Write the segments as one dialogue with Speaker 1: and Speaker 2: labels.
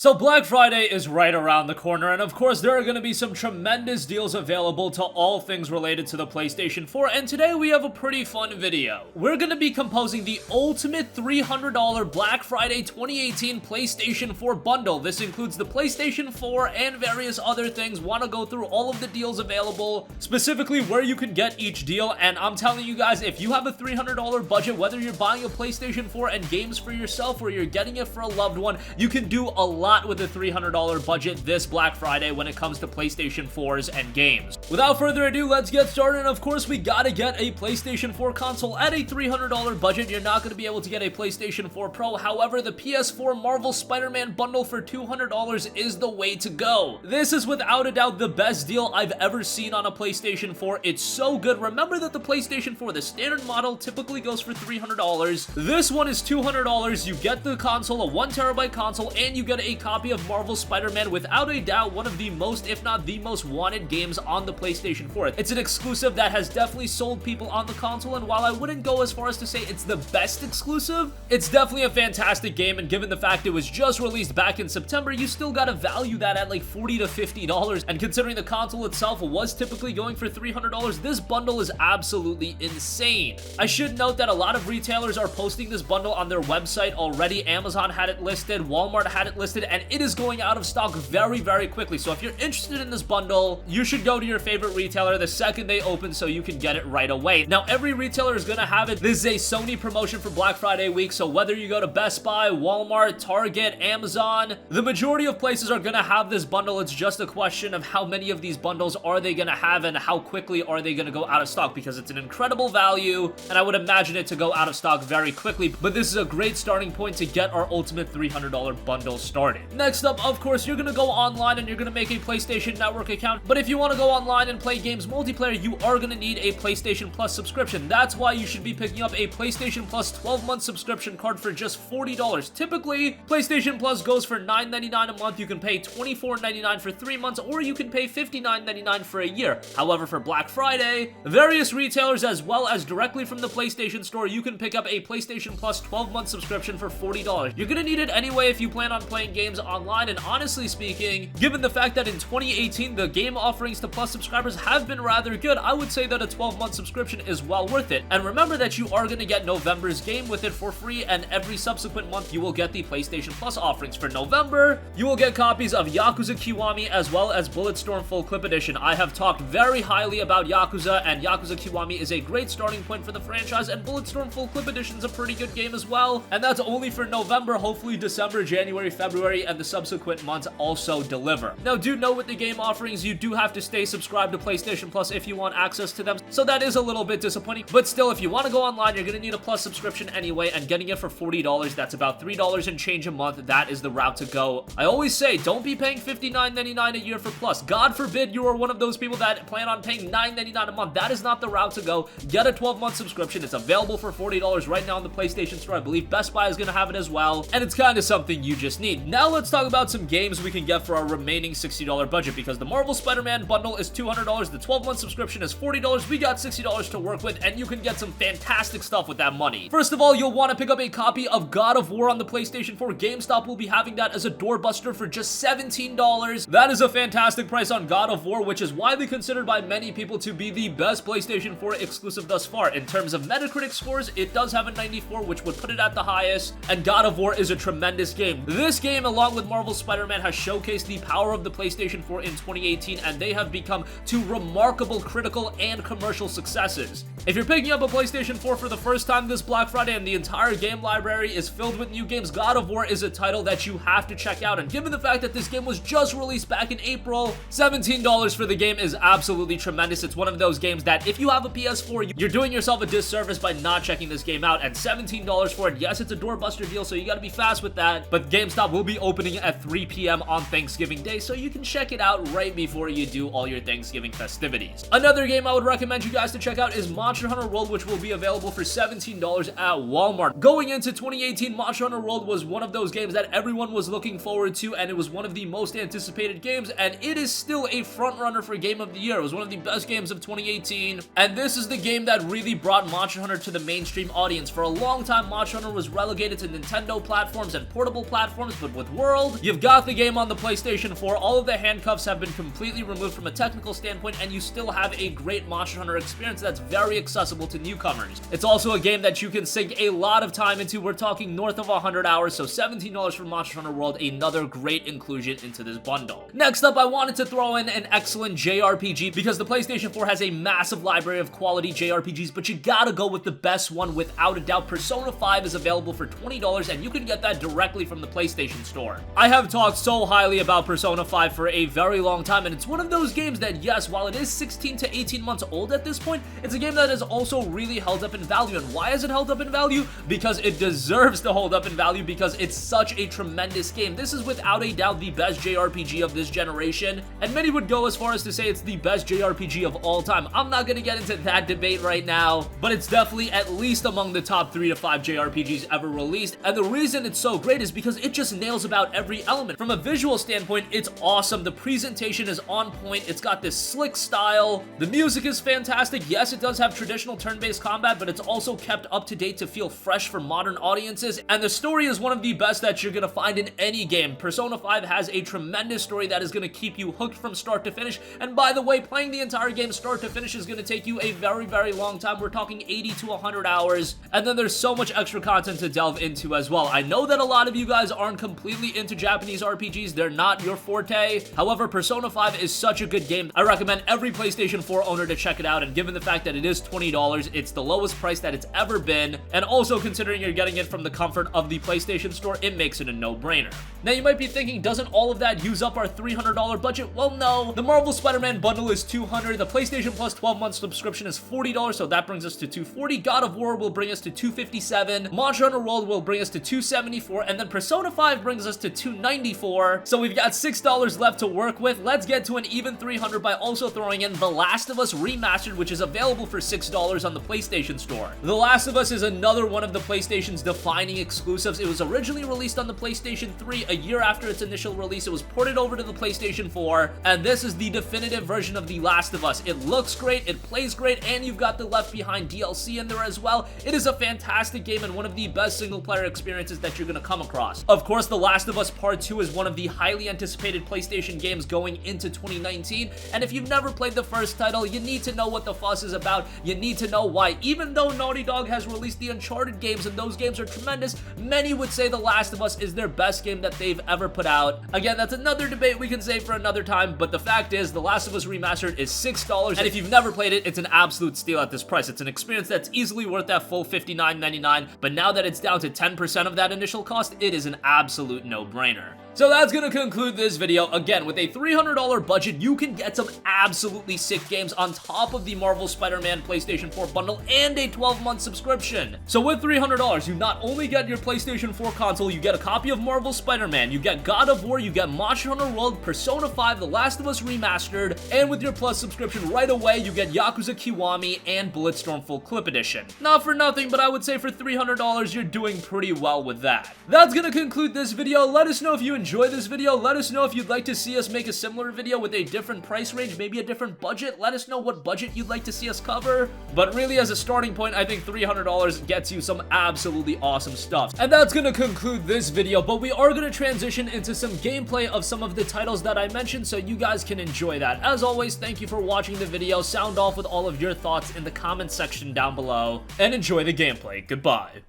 Speaker 1: So Black Friday is right around the corner, and of course there are going to be some tremendous deals available to all things related to the PlayStation 4, and today we have a pretty fun video. We're going to be composing the ultimate $300 Black Friday 2018 PlayStation 4 bundle. This includes the PlayStation 4 and various other things. Want to go through all of the deals available, specifically where you can get each deal, and I'm telling you guys, if you have a $300 budget, whether you're buying a PlayStation 4 and games for yourself or you're getting it for a loved one, you can do a lot with a $300 budget this Black Friday when it comes to PlayStation 4s and games. Without further ado, let's get started. And of course, we gotta get a PlayStation 4 console at a $300 budget. You're not gonna be able to get a PlayStation 4 Pro. However, the PS4 Marvel Spider-Man bundle for $200 is the way to go. This is without a doubt the best deal I've ever seen on a PlayStation 4. It's so good. Remember that the PlayStation 4, the standard model, typically goes for $300. This one is $200. You get the console, a 1TB console, and you get a copy of Marvel Spider-Man, without a doubt one of the most, if not the most wanted games on the PlayStation 4. It's an exclusive that has definitely sold people on the console, and while I wouldn't go as far as to say it's the best exclusive, it's definitely a fantastic game, and given the fact it was just released back in September, you still gotta value that at like $40 to $50, and considering the console itself was typically going for $300, this bundle is absolutely insane. I should note that a lot of retailers are posting this bundle on their website already. Amazon had it listed, Walmart had it listed, and it is going out of stock very quickly. So if you're interested in this bundle, you should go to your favorite retailer the second they open so you can get it right away. Now, every retailer is gonna have it. This is a Sony promotion for Black Friday week, so whether you go to Best Buy, Walmart, Target, Amazon, the majority of places are gonna have this bundle. It's just a question of how many of these bundles are they gonna have and how quickly are they gonna go out of stock, because it's an incredible value and I would imagine it to go out of stock very quickly. But this is a great starting point to get our ultimate $300 bundle started. Next up, of course, you're gonna go online and you're gonna make a PlayStation Network account. But if you want to go online and play games multiplayer, you are gonna need a PlayStation Plus subscription. That's why you should be picking up a PlayStation Plus 12-month subscription card for just $40. Typically, PlayStation Plus goes for $9.99 a month. You can pay $24.99 for 3 months, or you can pay $59.99 for a year. However, for Black Friday, various retailers as well as directly from the PlayStation Store, you can pick up a PlayStation Plus 12-month subscription for $40. You're gonna need it anyway if you plan on playing games online, and honestly speaking, given the fact that in 2018 the game offerings to Plus subscribers have been rather good, I would say that a 12-month subscription is well worth it. And remember that you are going to get November's game with it for free, and every subsequent month you will get the PlayStation Plus offerings. For November, you will get copies of Yakuza Kiwami as well as Bulletstorm Full Clip Edition. I have talked very highly about Yakuza, and Yakuza Kiwami is a great starting point for the franchise, and Bulletstorm Full Clip Edition is a pretty good game as well, and that's only for November. Hopefully December, January, February, and the subsequent months also deliver. Now, do note with the game offerings, you do have to stay subscribed to PlayStation Plus if you want access to them, so that is a little bit disappointing, but still, if you want to go online, you're going to need a Plus subscription anyway, and getting it for $40, that's about $3 and change a month. That is the route to go. I always say, don't be paying $59.99 a year for Plus. God forbid you are one of those people that plan on paying $9.99 a month. That is not the route to go. Get a 12-month subscription. It's available for $40 right now on the PlayStation Store. I believe Best Buy is going to have it as well, and it's kind of something you just need. Now let's talk about some games we can get for our remaining $60 budget, because the Marvel Spider-Man bundle is $200, the 12-month subscription is $40, we got $60 to work with, and you can get some fantastic stuff with that money. First of all, you'll want to pick up a copy of God of War on the PlayStation 4. GameStop will be having that as a doorbuster for just $17. That is a fantastic price on God of War, which is widely considered by many people to be the best PlayStation 4 exclusive thus far. In terms of Metacritic scores, it does have a 94, which would put it at the highest, and God of War is a tremendous game. This game, along with Marvel Spider-Man, has showcased the power of the PlayStation 4 in 2018, and they have become two remarkable critical and commercial successes. If you're picking up a PlayStation 4 for the first time this Black Friday and the entire game library is filled with new games, God of War is a title that you have to check out, and given the fact that this game was just released back in April, $17 for the game is absolutely tremendous. It's one of those games that if you have a PS4, you're doing yourself a disservice by not checking this game out, and $17 for it, yes, it's a doorbuster deal, so you gotta be fast with that, but GameStop will be opening at 3 p.m. on Thanksgiving Day, so you can check it out right before you do all your Thanksgiving festivities. Another game I would recommend you guys to check out is Monster Hunter World, which will be available for $17 at Walmart. Going into 2018, Monster Hunter World was one of those games that everyone was looking forward to, and it was one of the most anticipated games, and it is still a frontrunner for Game of the Year. It was one of the best games of 2018, and this is the game that really brought Monster Hunter to the mainstream audience. For a long time, Monster Hunter was relegated to Nintendo platforms and portable platforms, but with world. You've got the game on the PlayStation 4. All of the handcuffs have been completely removed from a technical standpoint, and you still have a great Monster Hunter experience that's very accessible to newcomers. It's also a game that you can sink a lot of time into. We're talking north of 100 hours, so $17 for Monster Hunter World, another great inclusion into this bundle. Next up, I wanted to throw in an excellent JRPG because the PlayStation 4 has a massive library of quality JRPGs, but you gotta go with the best one without a doubt. Persona 5 is available for $20, and you can get that directly from the PlayStation Store. I have talked so highly about Persona 5 for a very long time, and it's one of those games that, yes, while it is 16 to 18 months old at this point, it's a game that has also really held up in value. And why is it held up in value? Because it deserves to hold up in value, because it's such a tremendous game. This is without a doubt the best JRPG of this generation, and many would go as far as to say it's the best JRPG of all time. I'm not gonna get into that debate right now, but it's definitely at least among the top 3 to 5 JRPGs ever released, and the reason it's so great is because it just nails about every element. From a visual standpoint, it's awesome. The presentation is on point. It's got this slick style. The music is fantastic. Yes, it does have traditional turn-based combat, but it's also kept up to date to feel fresh for modern audiences, and the story is one of the best that you're gonna find in any game. Persona 5 has a tremendous story that is gonna keep you hooked from start to finish, and by the way, playing the entire game start to finish is gonna take you a very, very long time. We're talking 80 to 100 hours, and then there's so much extra content to delve into as well. I know that a lot of you guys aren't completely into Japanese RPGs. They're not your forte. However, Persona 5 is such a good game. I recommend every PlayStation 4 owner to check it out, and given the fact that it is $20, it's the lowest price that it's ever been, and also considering you're getting it from the comfort of the PlayStation Store, it makes it a no-brainer. Now, you might be thinking, doesn't all of that use up our $300 budget? Well, no. The Marvel Spider-Man bundle is $200. The PlayStation Plus 12-month subscription is $40, so that brings us to $240. God of War will bring us to $257. Monster Hunter World will bring us to $274, and then Persona 5 brings us to $294. So we've got $6 left to work with. Let's get to an even $300 by also throwing in The Last of Us Remastered, which is available for $6 on the PlayStation Store. The Last of Us is another one of the PlayStation's defining exclusives. It was originally released on the PlayStation 3 a year after its initial release. It was ported over to the PlayStation 4, and this is the definitive version of The Last of Us. It looks great, it plays great, and you've got the Left Behind DLC in there as well. It is a fantastic game and one of the best single-player experiences that you're gonna come across. Of course, The Last of Us Part 2 is one of the highly anticipated PlayStation games going into 2019, and if you've never played the first title, you need to know what the fuss is about. You need to know why. Even though Naughty Dog has released the Uncharted games, and those games are tremendous, many would say The Last of Us is their best game that they've ever put out. Again, that's another debate we can save for another time, but the fact is, The Last of Us Remastered is $6, and if you've never played it, it's an absolute steal at this price. It's an experience that's easily worth that full $59.99, but now that it's down to 10% of that initial cost, it is an absolute no-brainer. So that's gonna conclude this video. Again, with a $300 budget, you can get some absolutely sick games on top of the Marvel Spider-Man PlayStation 4 bundle and a 12-month subscription. So with $300, you not only get your PlayStation 4 console, you get a copy of Marvel Spider-Man, you get God of War, you get Monster Hunter World, Persona 5, The Last of Us Remastered, and with your Plus subscription right away, you get Yakuza Kiwami and Bulletstorm Full Clip Edition. Not for nothing, but I would say for $300, you're doing pretty well with that. That's gonna conclude this video. Let us know if you enjoy this video. Let us know if you'd like to see us make a similar video with a different price range, maybe a different budget. Let us know what budget you'd like to see us cover. But really, as a starting point, I think $300 gets you some absolutely awesome stuff. And that's gonna conclude this video, but we are gonna transition into some gameplay of some of the titles that I mentioned, so you guys can enjoy that. As always, thank you for watching the video. Sound off with all of your thoughts in the comment section down below, and enjoy the gameplay. Goodbye.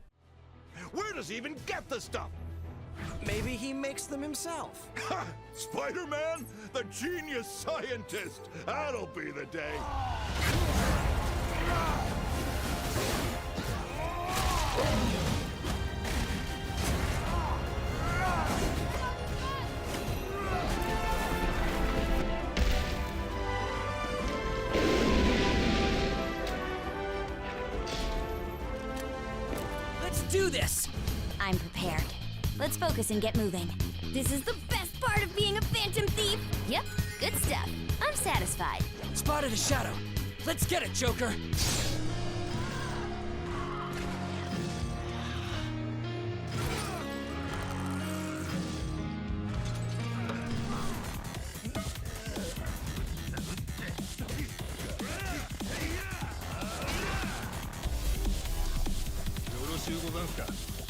Speaker 2: Where does he even get the stuff?
Speaker 3: Maybe he makes them himself.
Speaker 2: Ha! Spider-Man? The genius scientist! That'll be the day.
Speaker 3: Let's do this!
Speaker 4: I'm prepared. Let's focus and get moving. This is the best part of being a phantom thief! Yep, good stuff. I'm satisfied.
Speaker 3: Spotted a shadow. Let's get it, Joker!
Speaker 2: Yo